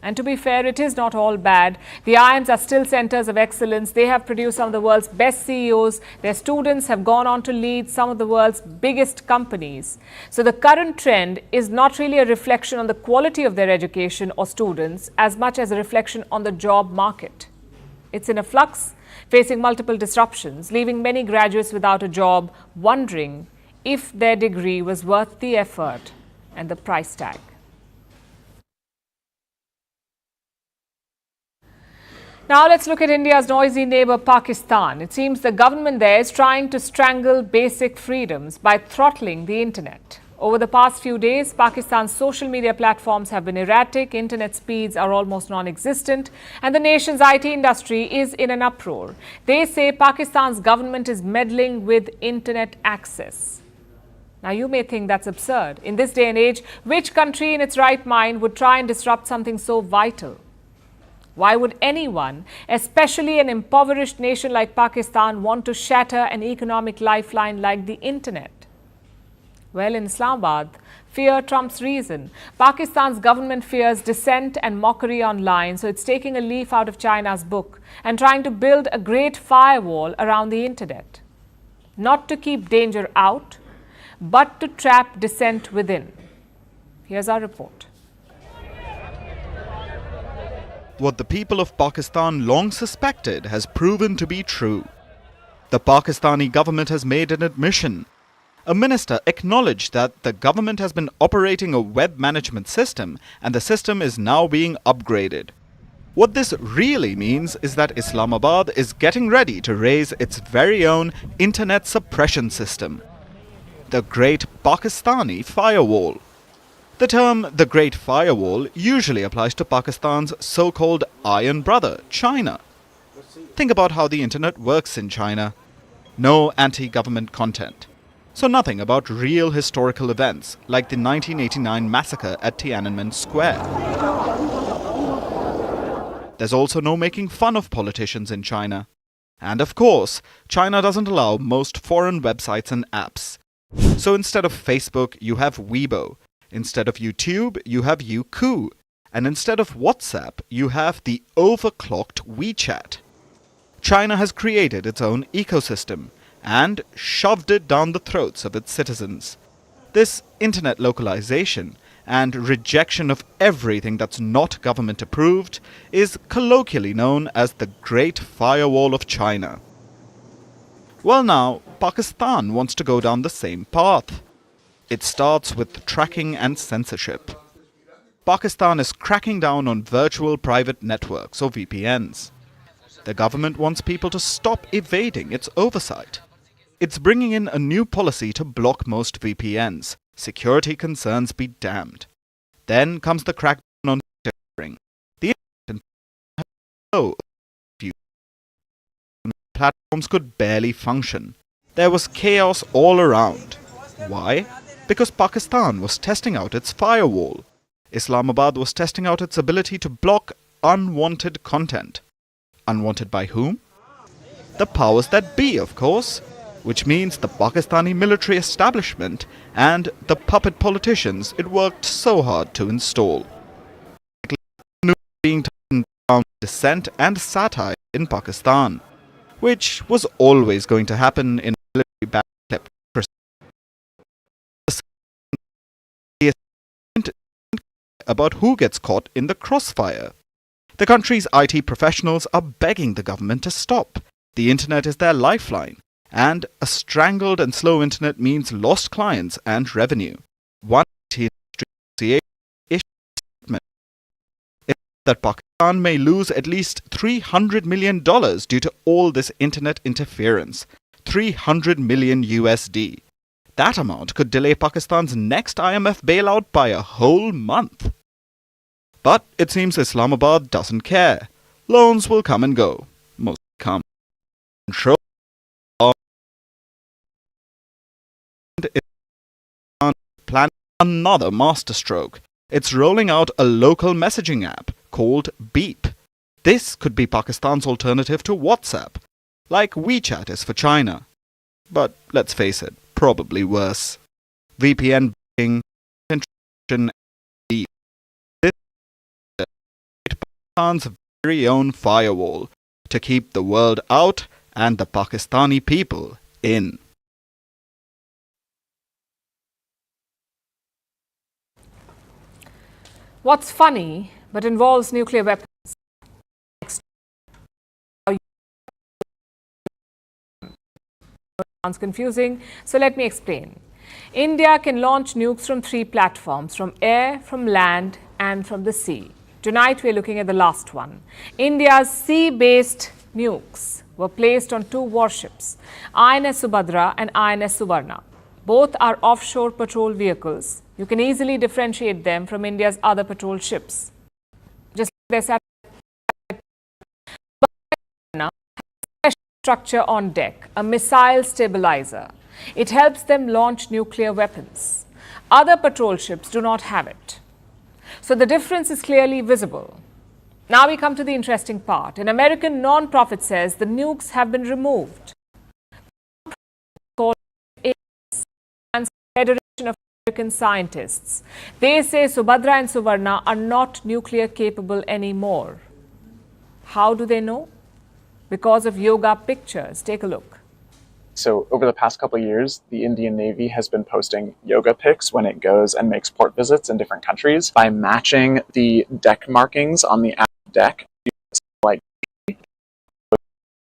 And to be fair, it is not all bad. The IIMs are still centers of excellence. They have produced some of the world's best CEOs. Their students have gone on to lead some of the world's biggest companies. So the current trend is not really a reflection on the quality of their education or students as much as a reflection on the job market. It's in a flux, facing multiple disruptions, leaving many graduates without a job, wondering if their degree was worth the effort and the price tag. Now let's look at India's noisy neighbor Pakistan. It seems the government there is trying to strangle basic freedoms by throttling the internet. Over the past few days, Pakistan's social media platforms have been erratic, internet speeds are almost non-existent, and the nation's IT industry is in an uproar. They say Pakistan's government is meddling with internet access. Now, you may think that's absurd. In this day and age, which country in its right mind would try and disrupt something so vital? Why would anyone, especially an impoverished nation like Pakistan, want to shatter an economic lifeline like the internet? Well, in Islamabad, fear trumps reason. Pakistan's government fears dissent and mockery online, so it's taking a leaf out of China's book and trying to build a great firewall around the internet. Not to keep danger out, but to trap dissent within. Here's our report. What the people of Pakistan long suspected has proven to be true. The Pakistani government has made an admission. A minister acknowledged that the government has been operating a web management system and the system is now being upgraded. What this really means is that Islamabad is getting ready to raise its very own internet suppression system, the Great Pakistani Firewall. The term the Great Firewall usually applies to Pakistan's so-called iron brother, China. Think about how the internet works in China. No anti-government content. So nothing about real historical events like the 1989 massacre at Tiananmen Square. There's also no making fun of politicians in China. And of course, China doesn't allow most foreign websites and apps. So instead of Facebook, you have Weibo. Instead of YouTube, you have Youku. And instead of WhatsApp, you have the overclocked WeChat. China has created its own ecosystem and shoved it down the throats of its citizens. This internet localization and rejection of everything that's not government approved is colloquially known as the Great Firewall of China. Well, now, Pakistan wants to go down the same path. It starts with tracking and censorship. Pakistan is cracking down on virtual private networks or VPNs. The government wants people to stop evading its oversight. It's bringing in a new policy to block most VPNs. Security concerns be damned. Then comes the crackdown on sharing. The platforms could barely function. There was chaos all around. Why? Because Pakistan was testing out its firewall. Islamabad was testing out its ability to block unwanted content. Unwanted by whom? The powers that be, of course, which means the Pakistani military establishment and the puppet politicians it worked so hard to install. Being turned down dissent and satire in Pakistan, which was always going to happen in military backclip. About who gets caught in the crossfire. The country's IT professionals are begging the government to stop. The internet is their lifeline, and a strangled and slow internet means lost clients and revenue. One IT industry issued a statement that Pakistan may lose at least $300 million due to all this internet interference. 300 million USD. That amount could delay Pakistan's next IMF bailout by a whole month. But it seems Islamabad doesn't care. Loans will come and go. Most come. Control. Planning another masterstroke. It's rolling out a local messaging app called Beep. This could be Pakistan's alternative to WhatsApp, like WeChat is for China. But let's face it, probably worse. VPN blocking, encryption, Beep. This is Pakistan's very own firewall to keep the world out and the Pakistani people in. What's funny but involves nuclear weapons? Sounds confusing, so let me explain. India can launch nukes from 3 platforms, from air, from land and from the sea. Tonight we're looking at the last one. India's sea-based nukes were placed on 2 warships, INS Subhadra and INS Suvarna. Both are offshore patrol vehicles. You can easily differentiate them from India's other patrol ships. Just like their structure on deck, a missile stabilizer. It helps them launch nuclear weapons. Other patrol ships do not have it. So the difference is clearly visible. Now we come to the interesting part. An American non-profit says the nukes have been removed. Federation of American Scientists. They say Subhadra and Suvarna are not nuclear capable anymore. How do they know? Because of yoga pictures. Take a look. So over the past couple of years, the Indian Navy has been posting yoga pics when it goes and makes port visits in different countries by matching the deck markings on the deck, like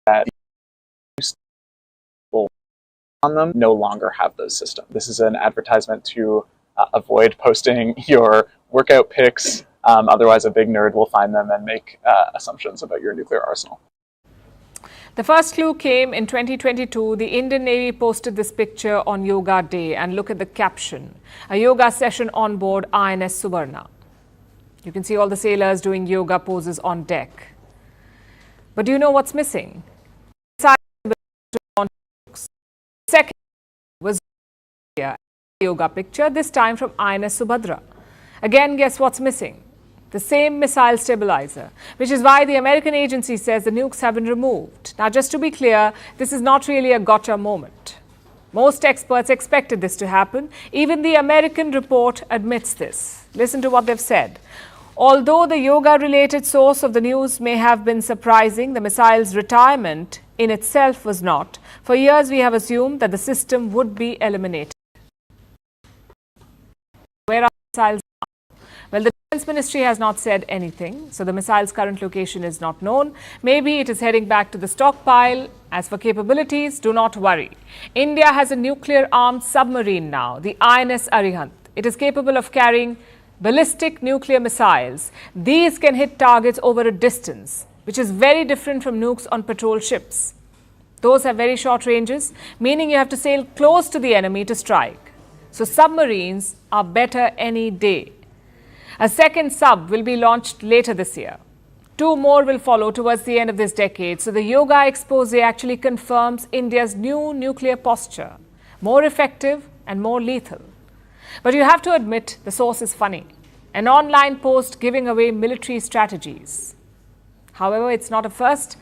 that on them no longer have those systems. This is an advertisement to avoid posting your workout pics. Otherwise, a big nerd will find them and make assumptions about your nuclear arsenal. The first clue came in 2022. The Indian Navy posted this picture on Yoga Day, and look at the caption. A yoga session on board INS Suvarna. You can see all the sailors doing yoga poses on deck. But do you know what's missing? Second was a yoga picture, this time from INS Subhadra. Again, guess what's missing? The same missile stabilizer, which is why the American agency says the nukes have been removed. Now, just to be clear, this is not really a gotcha moment. Most experts expected this to happen. Even the American report admits this. Listen to what they've said. Although the yoga-related source of the news may have been surprising, the missile's retirement in itself was not. For years, we have assumed that the system would be eliminated. Where are missiles now? Well, the Defence Ministry has not said anything, so the missile's current location is not known. Maybe it is heading back to the stockpile. As for capabilities, do not worry. India has a nuclear-armed submarine now, the INS Arihant. It is capable of carrying ballistic nuclear missiles. These can hit targets over a distance, which is very different from nukes on patrol ships. Those have very short ranges, meaning you have to sail close to the enemy to strike. So submarines are better any day. A second sub will be launched later this year. 2 more will follow towards the end of this decade. So the yoga expose actually confirms India's new nuclear posture, more effective and more lethal. But you have to admit the source is funny. An online post giving away military strategies. However, it's not a first.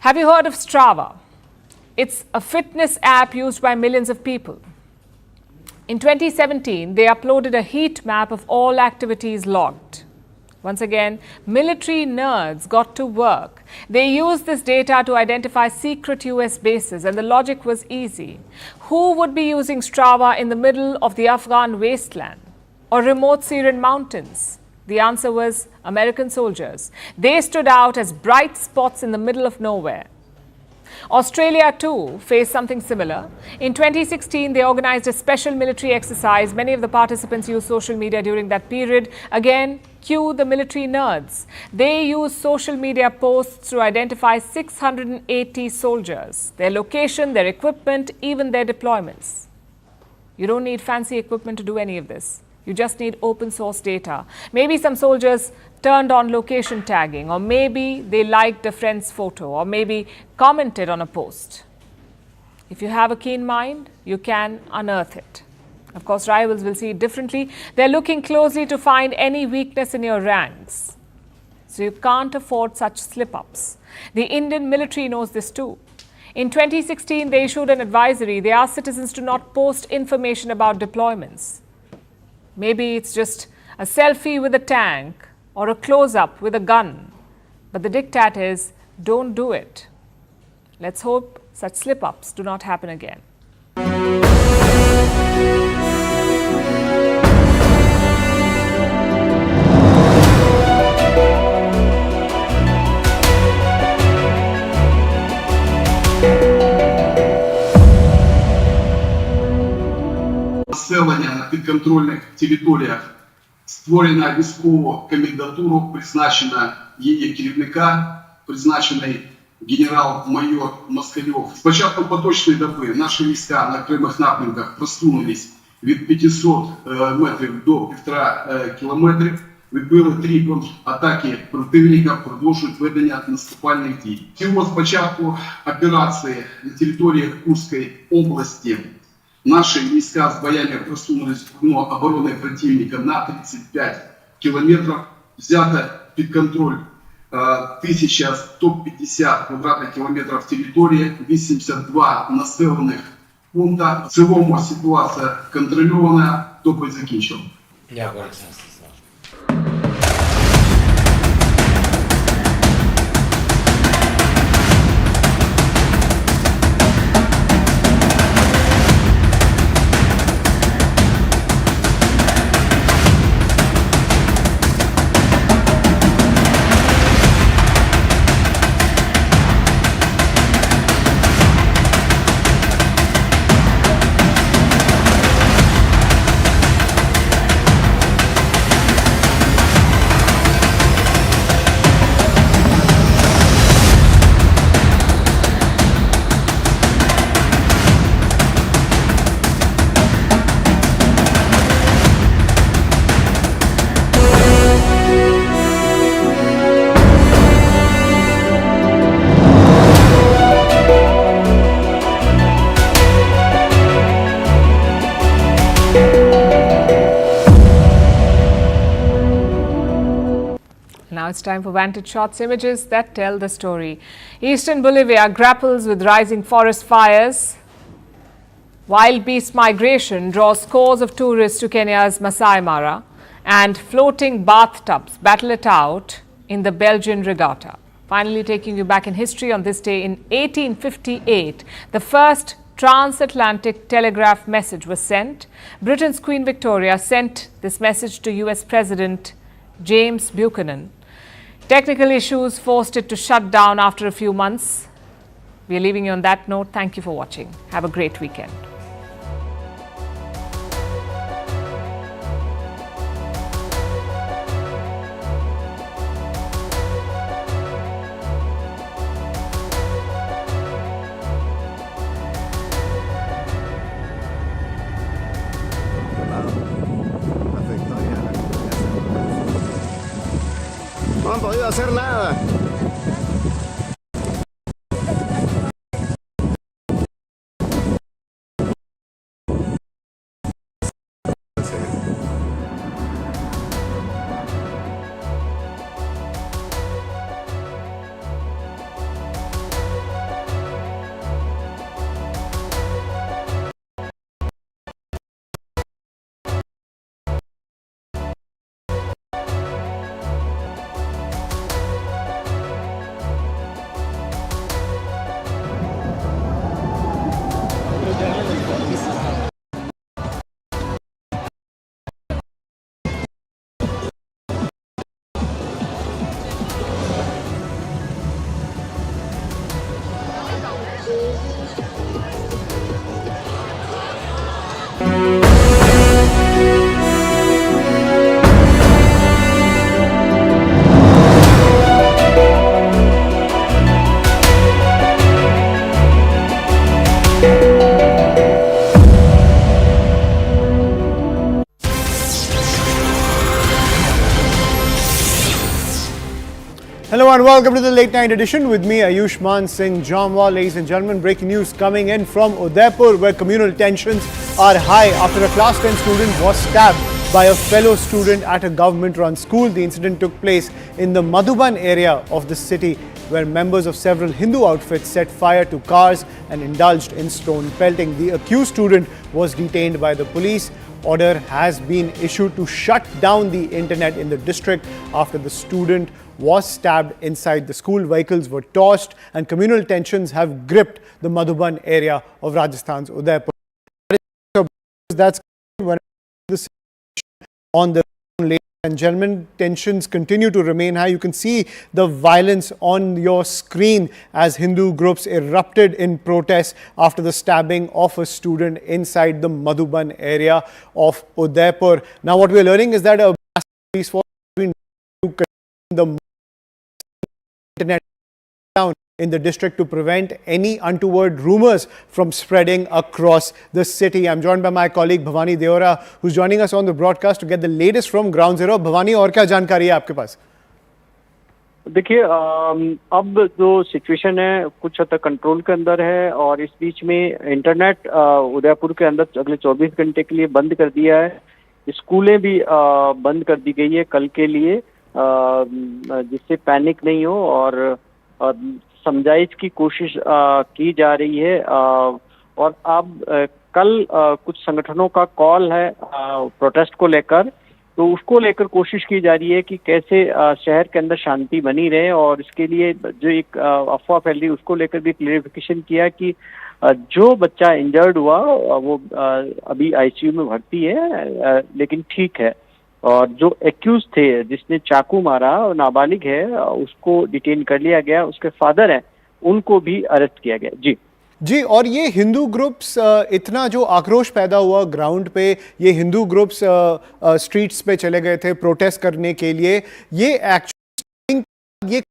Have you heard of Strava? It's a fitness app used by millions of people. In 2017, they uploaded a heat map of all activities logged. Once again, military nerds got to work. They used this data to identify secret US bases, and the logic was easy. Who would be using Strava in the middle of the Afghan wasteland or remote Syrian mountains? The answer was American soldiers. They stood out as bright spots in the middle of nowhere. Australia too faced something similar. In 2016, they organized a special military exercise. Many of the participants used social media during that period. Again, cue the military nerds. They used social media posts to identify 680 soldiers, their location, their equipment, even their deployments. You don't need fancy equipment to do any of this. You just need open source data. Maybe some soldiers turned on location tagging, or maybe they liked a friend's photo, or maybe commented on a post. If you have a keen mind, you can unearth it. Of course, rivals will see it differently. They're looking closely to find any weakness in your ranks. So you can't afford such slip-ups. The Indian military knows this too. In 2016, they issued an advisory. They asked citizens to not post information about deployments. Maybe it's just a selfie with a tank or a close-up with a gun. But the diktat is, don't do it. Let's hope such slip-ups do not happen again. Населення на підконтрольних територіях створена військову комендатуру, призначена її керівника, призначений генерал-майор Москальов. З початку поточної доби наші війська на окремих напрямках просунулись від 500 метрів до 1,5 кілометрів. Відбили 3 атаки противника, продовжують ведення наступальних дій. Всього з початку операції на території Курської області наши войска с боями просунулись в окно обороны противника на 35 километров. Взято под контроль 1150 квадратных километров территории, 82 населенных пункта. В целом ситуация контролирована, доповідь закінчив. Дякую. Now it's time for Vantage Shots, images that tell the story. Eastern Bolivia grapples with rising forest fires. Wild beast migration draws scores of tourists to Kenya's Masai Mara, and floating bathtubs battle it out in the Belgian regatta. Finally, taking you back in history, on this day in 1858, the first transatlantic telegraph message was sent. Britain's Queen Victoria sent this message to US President James Buchanan. Technical issues forced it to shut down after a few months. We are leaving you on that note. Thank you for watching. Have a great weekend. No han podido hacer nada. Hello and welcome to the late night edition with me, Ayushman Singh Jamwal. Ladies and gentlemen, breaking news coming in from Udaipur, where communal tensions are high after a class 10 student was stabbed by a fellow student at a government-run school. The incident took place in the Madhuban area of the city, where members of several Hindu outfits set fire to cars and indulged in stone pelting. The accused student was detained by the police. Order has been issued to shut down the internet in the district after the student was stabbed inside the school. Vehicles were tossed and communal tensions have gripped the Madhuban area of Rajasthan's Udaipur. That's when the on the ladies and gentlemen, tensions continue to remain high. You can see the violence on your screen as Hindu groups erupted in protest after the stabbing of a student inside the Madhuban area of Udaipur. Now what we are learning is that a police force has been the internet down in the district to prevent any untoward rumors from spreading across the city. I'm joined by my colleague Bhavani Deora, who's joining us on the broadcast to get the latest from ground zero. Bhavani, और क्या जानकारी है आपके पास? देखिए, अब जो situation है कुछ हद तक कंट्रोल के अंदर है और इस बीच में इंटरनेट उदयपुर के अंदर अगले 24 घंटे के लिए बंद कर दिया है। स्कूलें भी बंद कर दी गई है कल के लिए, जिससे पैनिक नहीं हो और समझाइश की कोशिश की जा रही है। और अब कल कुछ संगठनों का कॉल है प्रोटेस्ट को लेकर, तो उसको लेकर कोशिश की जा रही है कि कैसे शहर के अंदर शांति बनी रहे। और इसके लिए जो एक अफवाह फैल रही है उसको लेकर भी क्लेरिफिकेशन किया कि जो बच्चा इंजर्ड हुआ वो अभी आईसीयू में भर्ती है, लेकिन ठीक है। और जो एक्यूज थे जिसने चाकू मारा नाबालिग है, उसको डिटेन कर लिया गया। उसके फादर हैं, उनको भी अरेस्ट किया गया। जी, और ये हिंदू ग्रुप्स, इतना जो आक्रोश पैदा हुआ ग्राउंड पे, ये हिंदू ग्रुप्स स्ट्रीट्स पे चले गए थे प्रोटेस्ट करने के लिए, ये एक्चुअली ये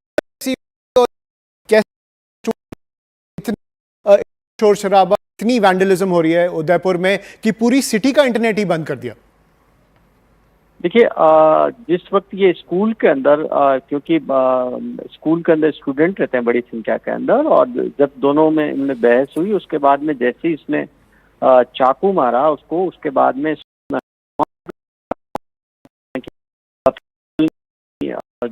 इतना शोर शराबा, इतनी वैंडलिज्म हो रही है उदयपुर में कि पूरी सिटी का इंटरनेट ही बंद कर दिया। देखिए, जिस वक्त ये स्कूल के अंदर, क्योंकि स्कूल के अंदर स्टूडेंट रहते हैं बड़ी संख्या के अंदर, और जब दोनों में इनमें बहस हुई, उसके बाद में जैसे ही इसने चाकू मारा उसको, उसके बाद में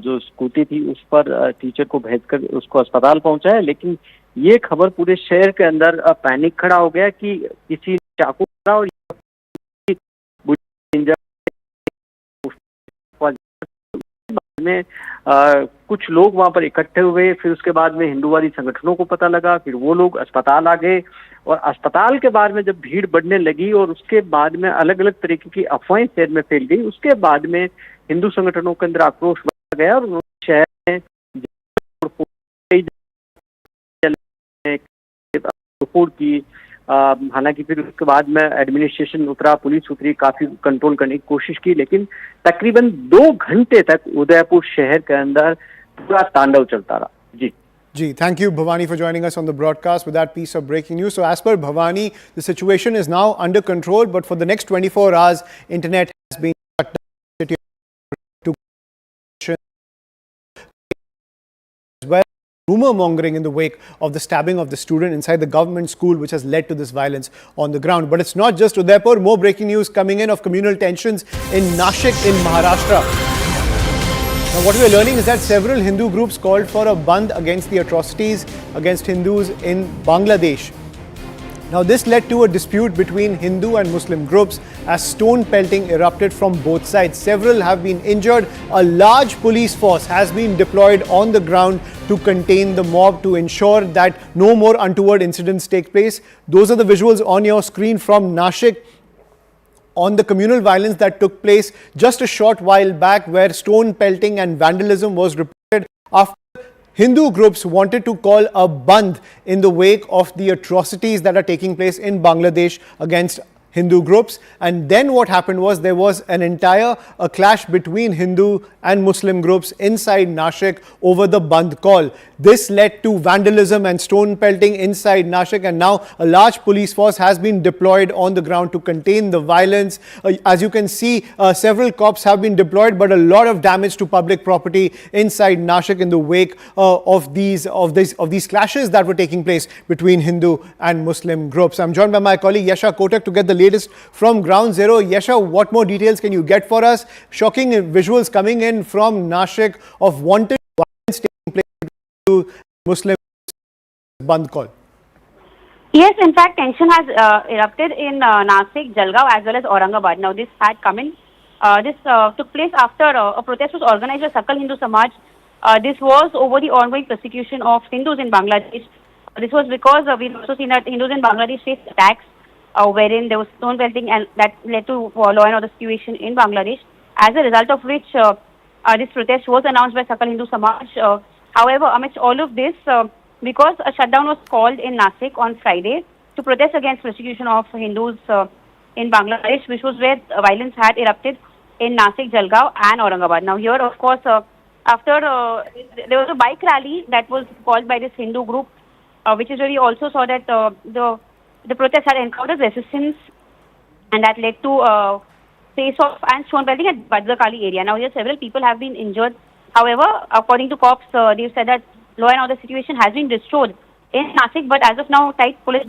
जो स्कूटी थी उस पर टीचर को भेजकर उसको अस्पताल पहुंचाया। लेकिन ये खबर पूरे शहर के अंदर पैनिक खड़ा हो गया कि किसी चाकू मारा और में कुछ लोग वहां पर इकट्ठे हुए। फिर उसके बाद में हिंदूवादी संगठनों को पता लगा, फिर वो लोग अस्पताल आ गए और अस्पताल के बाद में जब भीड़ बढ़ने लगी और उसके बाद में अलग अलग तरीके की अफवाहें शहर में फैल गई, उसके बाद में हिंदू संगठनों के अंदर आक्रोश बढ़ गया और शहर में की हालांकि फिर उसके बाद में एडमिनिस्ट्रेशन उतरा, पुलिस उतरी, काफी कंट्रोल करने की कोशिश की, लेकिन तकरीबन 2 घंटे तक उदयपुर शहर के अंदर पूरा तांडव चलता रहा। जी, thank you, Bhavani, for joining us on the broadcast with that piece of breaking news. So, as per Bhavani, the situation is now under control, but for the next 24 hours, internet has been shut down. As well, rumor mongering in the wake of the stabbing of the student inside the government school, which has led to this violence on the ground. But it's not just Udaipur. More breaking news coming in of communal tensions in Nashik in Maharashtra. Now, what we are learning is that several Hindu groups called for a bandh against the atrocities against Hindus in Bangladesh. Now, this led to a dispute between Hindu and Muslim groups as stone pelting erupted from both sides. Several have been injured. A large police force has been deployed on the ground to contain the mob to ensure that no more untoward incidents take place. Those are the visuals on your screen from Nashik on the communal violence that took place just a short while back, where stone pelting and vandalism was reported after Hindu groups wanted to call a bandh in the wake of the atrocities that are taking place in Bangladesh against Hindu groups. And then what happened was there was an entire clash between Hindu and Muslim groups inside Nashik over the bandh call. This led to vandalism and stone pelting inside Nashik, and now a large police force has been deployed on the ground to contain the violence. As you can see, several cops have been deployed, but a lot of damage to public property inside Nashik in the wake of these clashes that were taking place between Hindu and Muslim groups. I'm joined by my colleague Yasha Kotak to get the latest from ground zero. Yasha, what more details can you get for us? Shocking visuals coming in from Nashik of wanted violence taking place to Muslim bandh call. Yes, in fact, tension has erupted in Nasik, Jalgaon as well as Aurangabad. Now, this had come in. This took place after a protest was organized by Sakal Hindu Samaj. This was over the ongoing persecution of Hindus in Bangladesh. This was because we've also seen that Hindus in Bangladesh faced attacks wherein there was stone pelting, and that led to law and order situation in Bangladesh. As a result of which, this protest was announced by Sakal Hindu Samaj. However, amidst all of this, because a shutdown was called in Nasik on Friday to protest against persecution of Hindus in Bangladesh, which was where violence had erupted in Nasik, Jalgaon and Aurangabad. Now here, of course, after there was a bike rally that was called by this Hindu group, which is where we also saw that the protest had encountered resistance, and that led to face-off and stone pelting at Bhadrakali area. Now here, several people have been injured. However, according to cops, they've said that law and order situation has been restored in Nasik, but as of now, tight police